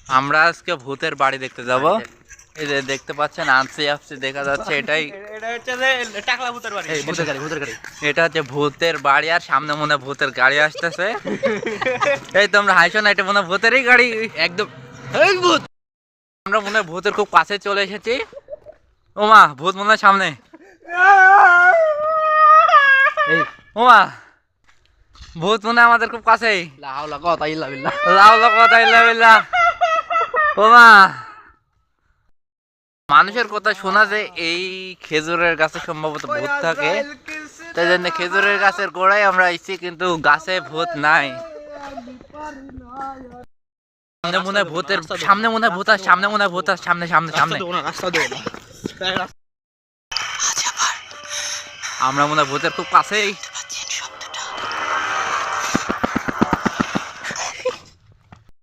আমরা আজকে ভূতের বাড়ি দেখতে যাব। এই যে দেখতে পাচ্ছেন আনসি আফসি দেখা যাচ্ছে, এটাই এটা হচ্ছে যে টাকলা ভূতের বাড়ি। এই ভূতের গাড়ি, ভূতের গাড়ি। এটা হচ্ছে ভূতের বাড়ি, আর সামনে মনে হয় ভূতের গাড়ি আসতেছে। এই তোমরা হাইছো না, এটা মনে হয় ভূতেরই গাড়ি একদম। এই ভূত, আমরা মনে হয় ভূতের খুব কাছে চলে এসেছি। ওমা, ভূত মনে হয় সামনে। এই ওমা, ভূত মনে হয় আমাদের খুব কাছেই। লা হাওলা কুওয়াতা ইল্লা বিল্লাহ। লাউ লাকুয়াতা ইল্লা বিল্লাহ। ওমা, মানুষের কথা শোনা যে এই খেজুরের গাছে সম্ভবত ভূত থাকে, তাই জন্য খেজুরের গাছের গোড়ায় আমরা আইছি, কিন্তু গাছে ভূত নাই। সামনে মনে হয় ভূতের, সামনে মনে হয় ভূত, আর সামনে মনে হয় ভূত, আর সামনে সামনে সামনে রাস্তা দেবো না। আমরা মনে হয় ভূতের খুব কাছেই।